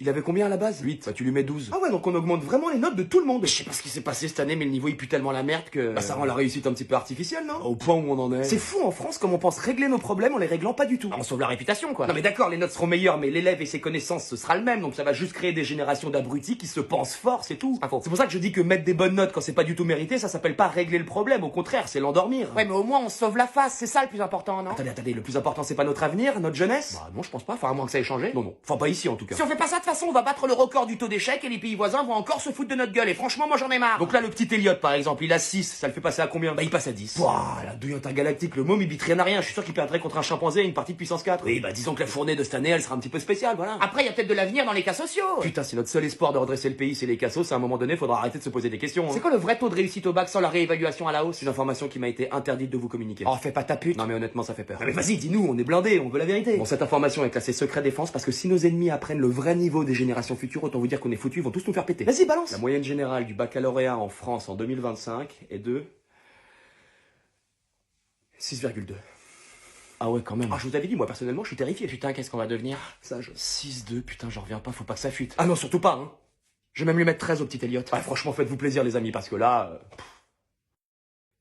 Il avait combien à la base? 8. Bah tu lui mets 12. Ah ouais, donc on augmente vraiment les notes de tout le monde. Mais je sais pas ce qui s'est passé cette année, mais le niveau il pue tellement la merde que... Bah ça rend la réussite un petit peu artificielle, non? Au point où on en est. C'est fou en France comme on pense régler nos problèmes en les réglant pas du tout. On sauve la réputation quoi. Non mais d'accord, les notes seront meilleures, mais l'élève et ses connaissances ce sera le même, donc ça va juste créer des générations d'abrutis qui se pensent forts, c'est tout. C'est pour ça que je dis que mettre des bonnes notes quand c'est pas du tout mérité, ça s'appelle pas régler le problème, au contraire, c'est l'endormir. Ouais mais au moins on sauve la face, c'est ça le plus important, non? Attendez, le plus important c'est pas notre avenir, notre jeunesse? Bah non je pense pas, enfin à moins que ça ait changé. Non. Enfin pas ici en tout cas. Si on fait pas ça de toute façon, on va battre le record du taux d'échec et les pays voisins vont encore se foutre de notre gueule et franchement moi j'en ai marre. Donc là le petit Elliot par exemple, il a 6, ça le fait passer à combien? Bah il passe à 10. Ouah, la douille intergalactique, le môme il bite rien à rien, je suis sûr qu'il perdrait contre un chimpanzé à une partie de puissance 4. Oui bah disons que la fournée de cette année elle sera un petit peu spéciale, voilà. Après il y a peut-être de l'avenir dans les cas sociaux. Putain si notre seul espoir de redresser le pays c'est les cassos, à un moment donné faudra arrêter de se poser des questions. C'est quoi le vrai taux de réussite au bac sans la réévaluation à la hausse? C'est une information qui m'a été interdite de vous communiquer. Oh fais pas ta pute. Non mais honnêtement ça fait peur. Mais vas-y dis-nous, on est blindés, on veut la vérité. Bon cette information est classée secret défense parce que si nos ennemis apprennent le vrai niveau des générations futures, autant vous dire qu'on est foutus, ils vont tous nous faire péter. Vas-y balance. La moyenne générale du baccalauréat en France en 2025 est de 6,2. Ah ouais quand même. Ah je vous avais dit, moi personnellement je suis terrifié. Putain qu'est-ce qu'on va devenir? Sage. 6,2, putain j'en reviens pas, faut pas que ça fuite. Ah non surtout pas hein. Je vais même lui mettre 13 au petit Elliot. Ouais franchement faites-vous plaisir les amis parce que là...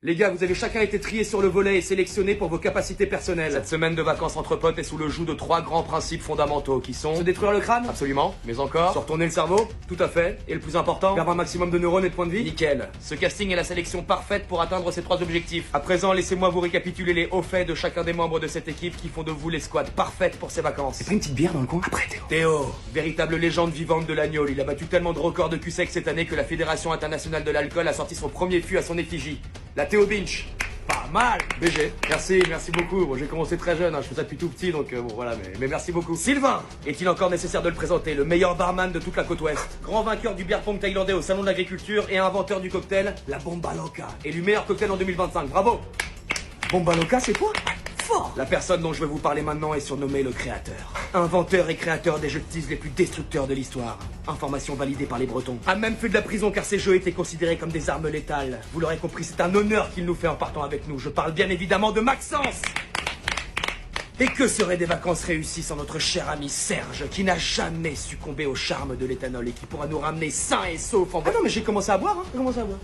Les gars, vous avez chacun été triés sur le volet et sélectionnés pour vos capacités personnelles. Cette semaine de vacances entre potes est sous le joug de 3 grands principes fondamentaux qui sont... Se détruire le crâne? Absolument. Mais encore? Se retourner le cerveau? Tout à fait. Et le plus important? Perdre un maximum de neurones et de points de vie? Nickel. Ce casting est la sélection parfaite pour atteindre ces 3 objectifs. À présent, laissez-moi vous récapituler les hauts faits de chacun des membres de cette équipe qui font de vous l'escouade parfaite pour ces vacances. C'est pas une petite bière dans le coin? Après Théo. Théo, véritable légende vivante de l'agneau. Il a battu tellement de records de cul sec cette année que la Fédération internationale de l'alcool a sorti son premier fût à son effigie. La Théo Binch. Pas mal. BG. Merci beaucoup. Bon, j'ai commencé très jeune, hein, je fais ça depuis tout petit, donc bon voilà, mais merci beaucoup. Sylvain. Est-il encore nécessaire de le présenter? Le meilleur barman de toute la côte ouest. Grand vainqueur du beer pong thaïlandais au salon de l'agriculture et inventeur du cocktail, la Bomba Loca. Élu meilleur cocktail en 2025. Bravo. Bomba Loca, c'est quoi? Fort. La personne dont je vais vous parler maintenant est surnommée le créateur. Inventeur et créateur des jeux de tease les plus destructeurs de l'histoire. Information validée par les Bretons. A même fait de la prison car ces jeux étaient considérés comme des armes létales. Vous l'aurez compris, c'est un honneur qu'il nous fait en partant avec nous. Je parle bien évidemment de Maxence. Et que seraient des vacances réussies sans notre cher ami Serge, qui n'a jamais succombé au charme de l'éthanol et qui pourra nous ramener sains et saufs en... Ah non mais j'ai commencé à boire, hein. J'ai commencé à boire.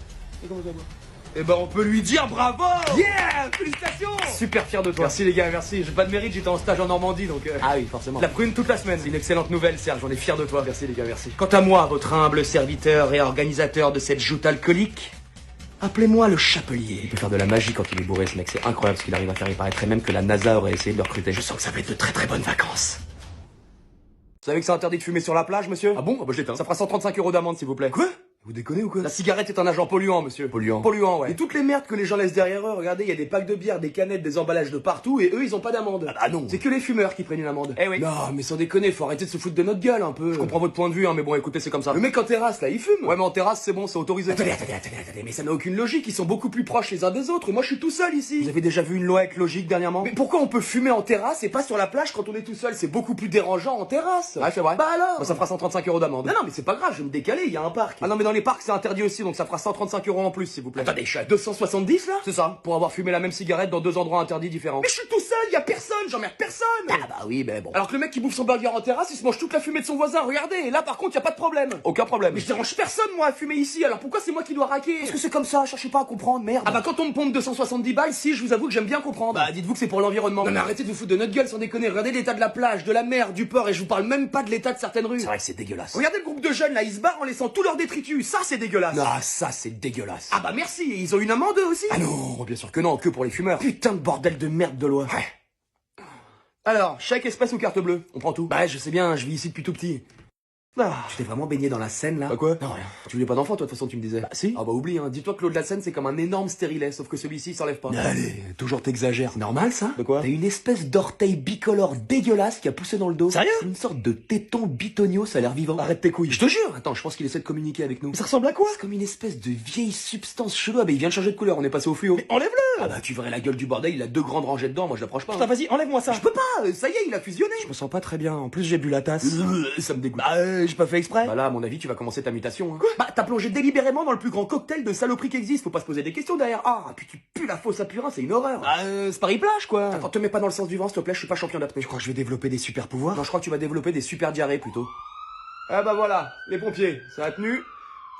Eh ben on peut lui dire bravo. Yeah. Félicitations. Super fier de toi. Merci les gars, merci. J'ai pas de mérite, j'étais en stage en Normandie donc... Ah oui, forcément. La prune toute la semaine. C'est une excellente nouvelle Serge, on est fier de toi. Merci les gars, merci. Quant à moi, votre humble serviteur et organisateur de cette joute alcoolique, appelez-moi le Chapelier. Il peut faire de la magie quand il est bourré ce mec, c'est incroyable ce qu'il arrive à faire. Il paraîtrait même que la NASA aurait essayé de le recruter. Je sens que ça va être de très très bonnes vacances. Vous savez que c'est interdit de fumer sur la plage, monsieur? Ah bon? Ah bah je l'éteins. Ça fera 135 € d'amende s'il vous plaît. Quoi? Vous déconnez ou quoi? La cigarette est un agent polluant, monsieur. Polluant, ouais. Et toutes les merdes que les gens laissent derrière eux, regardez, il y a des packs de bière, des canettes, des emballages de partout, et eux, ils ont pas d'amende. Ah non. C'est que les fumeurs qui prennent une amende. Eh oui. Non, mais sans déconner, faut arrêter de se foutre de notre gueule un peu. Je comprends votre point de vue, hein, mais bon, écoutez, c'est comme ça. Le mec en terrasse, là, il fume. Ouais, mais en terrasse, c'est bon, c'est autorisé. Attendez, mais ça n'a aucune logique, ils sont beaucoup plus proches les uns des autres, et moi, je suis tout seul ici. Vous avez déjà vu une loi avec logique dernièrement? Mais pourquoi on peut fumer en terrasse et pas sur la plage quand on est tout seul? C'est beaucoup plus dérangeant en terrasse. Ouais, c'est vrai. Bah alors? Bah, ça fera 135 € d'amende. Non, mais c'est pas grave, je vais me décaler, il y a un parc. Ah non, mais dans les parcs, c'est interdit aussi, donc ça fera 135 € en plus, s'il vous plaît. Attendez, je suis à 270 là? C'est ça, pour avoir fumé la même cigarette dans 2 endroits interdits différents. Mais je suis tout seul, y a personne, j'emmerde personne. Ah bah oui, mais bon. Alors que le mec qui bouffe son burger en terrasse, il se mange toute la fumée de son voisin, regardez, et là par contre y a pas de problème. Aucun problème. Mais je dérange personne moi à fumer ici, alors pourquoi c'est moi qui dois raquer? Parce que c'est comme ça, cherchez pas à comprendre, merde. Ah bah quand on me pompe 270 balles, si, je vous avoue que j'aime bien comprendre. Bah dites-vous que c'est pour l'environnement. Non mais arrêtez de vous foutre de notre gueule sans déconner, regardez l'état de la plage, de la mer, du port, et je vous parle même pas de l'état de certaines rues. C'est vrai que c'est dégueulasse. Regardez le groupe de jeunes là, ils se barrent en laissant tous leurs détritus, ça c'est dégueulasse. Ah ça c'est dégueulasse. Ah bah merci, et ils ont une amende eux aussi? Ah non, bien sûr que non, que pour les fumeurs. Putain de bordel de merde de loi. Ouais. Alors, chèque, espèce ou carte bleue? On prend tout. Bah je sais bien, je vis ici depuis tout petit. Ah, tu t'es vraiment baigné dans la Seine là? Bah quoi? Non rien. Tu voulais pas d'enfant toi de toute façon tu me disais. Bah si. Ah bah oublie hein, dis-toi que l'eau de la Seine c'est comme un énorme stérilet, sauf que celui-ci il s'enlève pas. Allez, toujours t'exagères. C'est normal ça? De quoi? T'as une espèce d'orteil bicolore dégueulasse qui a poussé dans le dos. Sérieux? C'est une sorte de téton bitonio, ça a l'air vivant. Arrête tes couilles. Je te jure. Attends, je pense qu'il essaie de communiquer avec nous. Mais ça ressemble à quoi? C'est comme une espèce de vieille substance chelou. Ah bah il vient de changer de couleur, on est passé au fluo. Mais enlève-le! Ah bah tu verrais la gueule du bordel, il a 2 grandes rangées dedans, moi je l'approche pas. Putain vas-y, enlève-moi ça. Je peux pas, ça y est, il a fusionné. Je me sens pas très bien, en plus j'ai bu la tasse. Ça me dégoûte. Bah j'ai pas fait exprès. Bah là, à mon avis, tu vas commencer ta mutation. Hein. Quoi? Bah, t'as plongé délibérément dans le plus grand cocktail de saloperie qui existe. Faut pas se poser des questions derrière. Ah, puis tu pues la fausse à purin, c'est une horreur. Bah, c'est Paris-Plage, quoi. Attends, te mets pas dans le sens du vent, s'il te plaît, je suis pas champion d'apnée. Je crois que je vais développer des super pouvoirs. Non, je crois que tu vas développer des super diarrhées, plutôt. Ah bah voilà, les pompiers, ça a tenu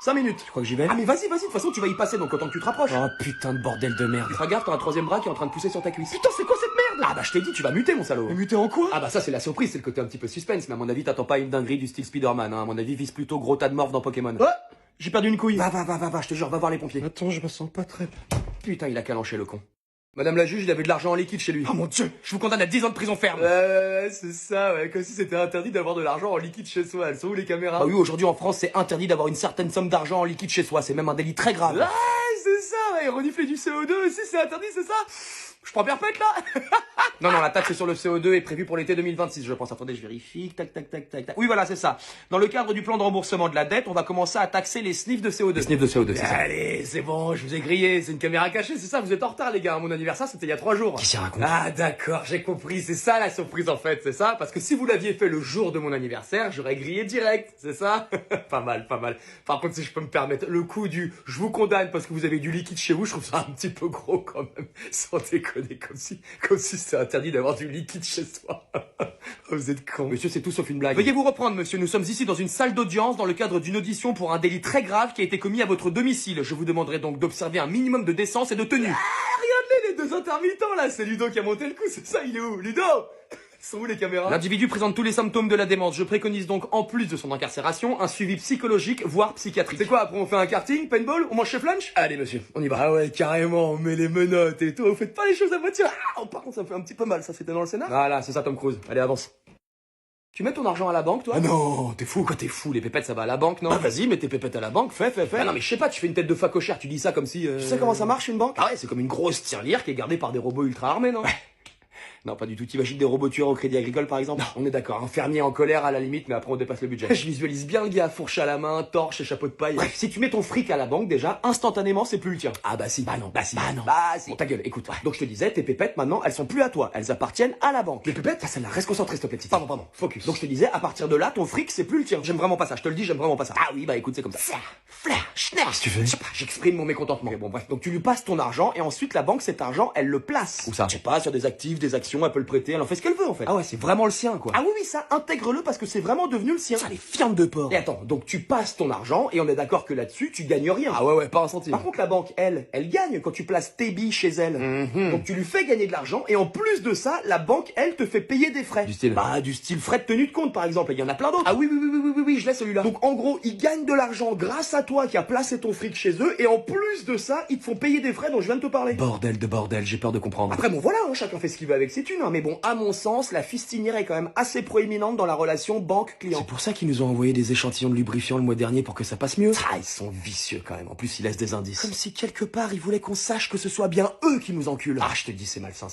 5 minutes. Tu crois que j'y vais? Ah mais vas-y, de toute façon tu vas y passer, donc autant que tu te rapproches. Oh putain de bordel de merde. Fais gaffe, t'as un troisième bras qui est en train de pousser sur ta cuisse. Putain, c'est quoi cette merde? Ah bah je t'ai dit, tu vas muter mon salaud. Mais muter en quoi? Ah bah ça c'est la surprise, c'est le côté un petit peu suspense, mais à mon avis t'attends pas une dinguerie du style Spider-Man, hein. À mon avis vise plutôt gros tas de morph dans Pokémon. Ouais, j'ai perdu une couille. Va, je te jure, va voir les pompiers. Attends, je me sens pas très... Putain, il a calanché le con. Madame la juge, il avait de l'argent en liquide chez lui. Oh mon dieu, je vous condamne à 10 ans de prison ferme. C'est ça, ouais, comme si c'était interdit d'avoir de l'argent en liquide chez soi. Elles sont où les caméras? Ah oui, aujourd'hui en France, c'est interdit d'avoir une certaine somme d'argent en liquide chez soi. C'est même un délit très grave. Ah, c'est ça, ouais, renifler du CO2 aussi, c'est interdit, c'est ça? Je prends perpète là. Non, la taxe sur le CO2 est prévue pour l'été 2026, je pense. Attendez, je vérifie. Tac. Oui, voilà, c'est ça. Dans le cadre du plan de remboursement de la dette, on va commencer à taxer les sniffs de CO2. Les sniffs de CO2, c'est ça. Allez, c'est bon, je vous ai grillé. C'est une caméra cachée, c'est ça. Vous êtes en retard, les gars. Mon anniversaire, c'était il y a 3 jours. Qui s'y raconte? Ah, d'accord, j'ai compris. C'est ça la surprise, en fait, c'est ça. Parce que si vous l'aviez fait le jour de mon anniversaire, j'aurais grillé direct, c'est ça. Pas mal. Par contre, si je peux me permettre, le coup du je vous condamne parce que vous avez du liquide chez vous, je trouve ça un petit peu gros quand même. Sans déconner, comme si c'était interdit d'avoir du liquide chez soi. Vous êtes con. Monsieur, c'est tout sauf une blague. Veuillez vous reprendre, monsieur. Nous sommes ici dans une salle d'audience dans le cadre d'une audition pour un délit très grave qui a été commis à votre domicile. Je vous demanderai donc d'observer un minimum de décence et de tenue. Ah, regardez les deux intermittents là. C'est Ludo qui a monté le coup, c'est ça. Il est où, Ludo? Sont où les caméras? L'individu présente tous les symptômes de la démence. Je préconise donc, en plus de son incarcération, un suivi psychologique, voire psychiatrique. C'est quoi, après on fait un karting, paintball, on mange chef lunch? Allez monsieur, on y va. Ah ouais, carrément, on met les menottes et tout. Vous faites pas les choses à moitié. Ah, par contre, ça me fait un petit peu mal, ça c'était dans le scénar. Voilà, c'est ça Tom Cruise. Allez, avance. Tu mets ton argent à la banque, toi? Ah non, t'es fou. Quoi, t'es fou? Les pépettes, ça va à la banque, non? Ah vas-y, mets tes pépettes à la banque, fais. Ah non, mais je sais pas, tu fais une tête de facochère, tu dis ça comme si... Tu sais comment ça marche, une banque? Ah ouais, c'est comme une grosse tirelire qui est gardée par des robots ultra armés, non? Non, pas du tout. T'imagines des robots tueurs au Crédit Agricole, par exemple? Non, on est d'accord. Un fermier en colère à la limite, mais après on dépasse le budget. Je visualise bien le gars, fourche à la main, torche et chapeau de paille. Bref, si tu mets ton fric à la banque, déjà, instantanément, c'est plus le tien. Ah bah si. Bah non. Bah si. Bon, ta gueule, écoute. Ouais. Donc je te disais, tes pépettes, maintenant, elles sont plus à toi. Elles appartiennent à la banque. Les pépettes? Ça, celle-là. Reste concentré, s'il te plaît, petit. Pardon. Focus. Donc je te disais, à partir de là, ton fric, c'est plus le tien. J'aime vraiment pas ça. Je te le dis, j'aime vraiment pas ça. Ah oui, bah écoute, c'est comme ça. Qu'est-ce que tu fais? Je sais pas, j'exprime mon mécontentement. Okay, bon, bref. Donc tu lui passes ton argent et ensuite la banque, cet argent, elle le place. Où ça? Je sais pas, sur des actifs, des actions, elle peut le prêter, elle en fait ce qu'elle veut en fait. Ah ouais, c'est vraiment le sien quoi. Ah oui, ça, intègre-le parce que c'est vraiment devenu le sien. Ça, les fientes de porc. Et attends, donc tu passes ton argent et on est d'accord que là-dessus, tu gagnes rien. Ah ouais, pas un centime. Par contre, la banque, elle gagne quand tu places tes billes chez elle. Donc tu lui fais gagner de l'argent et en plus de ça, la banque, elle te fait payer des frais. Du style? Bah, du style frais de tenue de compte par exemple. Et il y en a plein d'autres. Ah oui, je l'ai celui-là. Donc en gros, ils gagnent de l'argent grâce à toi qui a placé ton fric chez eux et en plus de ça, ils te font payer des frais dont je viens de te parler. Bordel de bordel, j'ai peur de comprendre. Après bon voilà, hein, chacun fait ce qu'il veut avec ses thunes, hein, mais bon, à mon sens, la fistinière est quand même assez proéminente dans la relation banque-client. C'est pour ça qu'ils nous ont envoyé des échantillons de lubrifiant le mois dernier pour que ça passe mieux. Ah, ils sont vicieux quand même. En plus, ils laissent des indices. Comme si quelque part, ils voulaient qu'on sache que ce soit bien eux qui nous enculent. Ah, je te dis, c'est malsain.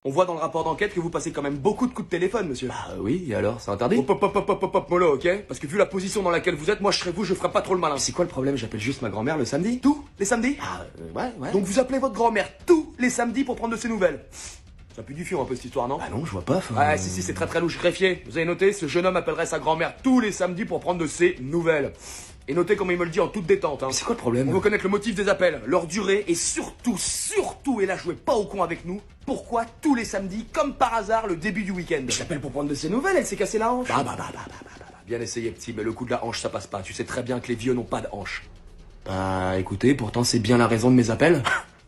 On voit dans le rapport d'enquête que vous passez quand même beaucoup de coups de téléphone, monsieur. Ah oui, et alors, c'est interdit? Hop, mollo, ok? Parce que vu la position dans laquelle vous êtes, moi je serais vous, je ferais pas trop le malin. C'est quoi le problème? J'appelle juste ma grand-mère le samedi. Tous les samedis? Ah, ouais. Donc vous appelez votre grand-mère tous les samedis pour prendre de ses nouvelles. Ça pue du fion un peu cette histoire, non? Ah non, je vois pas. Ouais, si, c'est très louche. Greffier, vous avez noté, ce jeune homme appellerait sa grand-mère tous les samedis pour prendre de ses nouvelles. Et notez comme il me le dit en toute détente. Hein. C'est quoi le problème? On veut connaître le motif des appels, leur durée et surtout, et là jouez pas au con avec nous, pourquoi tous les samedis, comme par hasard, le début du week-end? Je l'appelle pour prendre de ses nouvelles, elle s'est cassée la hanche. Bien essayé petit, mais le coup de la hanche ça passe pas. Tu sais très bien que les vieux n'ont pas de hanche. Bah écoutez, pourtant c'est bien la raison de mes appels.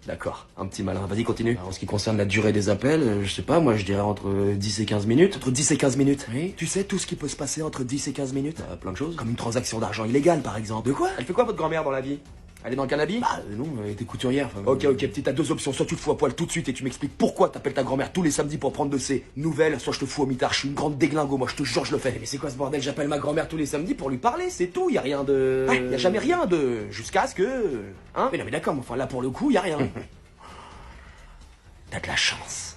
D'accord, un petit malin. Vas-y, continue. En ce qui concerne la durée des appels, je sais pas, moi je dirais entre 10 et 15 minutes. Entre 10 et 15 minutes? Oui. Tu sais tout ce qui peut se passer entre 10 et 15 minutes? Plein de choses. Comme une transaction d'argent illégale, par exemple. De quoi? Elle fait quoi votre grand-mère dans la vie? Elle est dans le cannabis? Bah non, elle était couturière. Ok, petit, t'as 2 options. Soit tu te fous à poil tout de suite et tu m'expliques pourquoi t'appelles ta grand-mère tous les samedis pour prendre de ses nouvelles, soit je te fous au mitard. Je suis une grande déglingo, moi je te jure, je le fais. Mais c'est quoi ce bordel? J'appelle ma grand-mère tous les samedis pour lui parler, c'est tout. Y a rien de... y a jamais rien de... Jusqu'à ce que... Hein? Mais non mais d'accord, enfin là pour le coup, y a rien. T'as de la chance.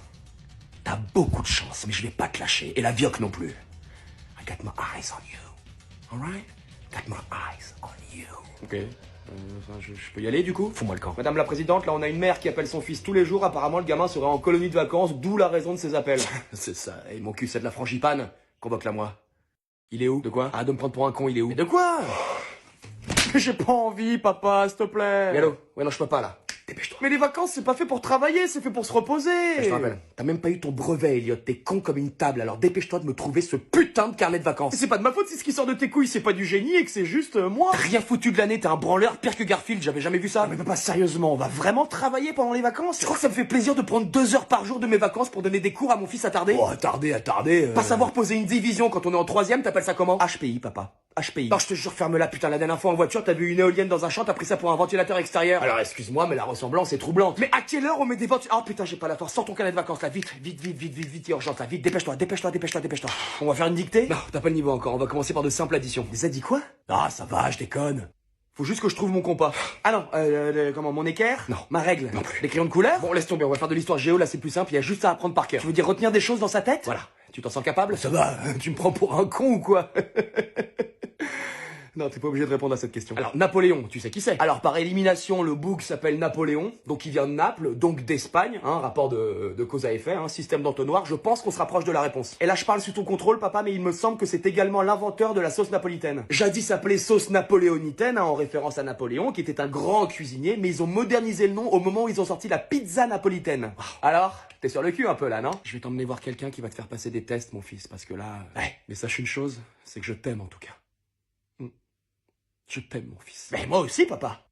T'as beaucoup de chance, mais je vais pas te lâcher. Et la vioque non plus. I got my eyes on you. Alright? Got my eyes on you. Ok. Je peux y aller du coup? Fous-moi le camp. Madame la présidente, là on a une mère qui appelle son fils tous les jours. Apparemment le gamin serait en colonie de vacances, d'où la raison de ses appels. C'est ça. Et mon cul c'est de la frangipane. Convoque-la moi. Il est où? De quoi? Ah, de me prendre pour un con, il est où? Mais de quoi? J'ai pas envie, papa, s'il te plaît. Mais allô? Ouais non, je peux pas là. Dépêche. dépêche-toi. Mais les vacances, c'est pas fait pour travailler, c'est fait pour se reposer. Je te rappelle, t'as même pas eu ton brevet, Elliot. T'es con comme une table, alors dépêche-toi de me trouver ce putain de carnet de vacances. C'est pas de ma faute si ce qui sort de tes couilles, c'est pas du génie et que c'est juste moi. Rien foutu de l'année, t'es un branleur pire que Garfield, j'avais jamais vu ça. Mais pas sérieusement, on va vraiment travailler pendant les vacances? Tu crois que ça me fait plaisir de prendre 2 heures par jour de mes vacances pour donner des cours à mon fils attardé? Oh, attardé. Pas savoir poser une division quand on est en 3ème, t'appelles ça comment? HPI, papa. HPI. Non, je te jure, ferme-la, putain, la dernière fois en voiture, t'as vu une éolienne dans un champ, t'as pris ça pour un ventilateur extérieur. Alors, excuse-moi, mais la ressemblance est troublante. Mais à quelle heure on met des ventilateurs? Oh putain, j'ai pas la force, sors ton carnet de vacances, là, vite, urgence, là, vite, dépêche-toi. On va faire une dictée? Non, t'as pas le niveau encore, on va commencer par de simples additions. Des addi quoi? Ah, ça va, je déconne. Faut juste que je trouve mon compas. Ah non, comment, mon équerre? Non. Ma règle? Non plus. Les crayons de couleur? Bon, laisse tomber, on va faire de l'histoire géo, là c'est plus simple, il y a juste à apprendre par cœur. Tu veux dire retenir des choses dans sa tête? Voilà. Tu t'en sens capable? Ça va, tu me prends pour un con ou quoi? Non, t'es pas obligé de répondre à cette question. Alors, Napoléon, tu sais qui c'est? Alors, par élimination, le bouc s'appelle Napoléon, donc il vient de Naples, donc d'Espagne, hein, rapport de cause à effet, hein, système d'entonnoir, je pense qu'on se rapproche de la réponse. Et là, je parle sous ton contrôle, papa, mais il me semble que c'est également l'inventeur de la sauce napolitaine. Jadis appelée sauce napoléonitaine, hein, en référence à Napoléon, qui était un grand cuisinier, mais ils ont modernisé le nom au moment où ils ont sorti la pizza napolitaine. Alors, t'es sur le cul un peu là, non? Je vais t'emmener voir quelqu'un qui va te faire passer des tests, mon fils, parce que là... Ouais, mais sache une chose, c'est que je t'aime en tout cas. Je t'aime, mon fils. Mais moi aussi, papa.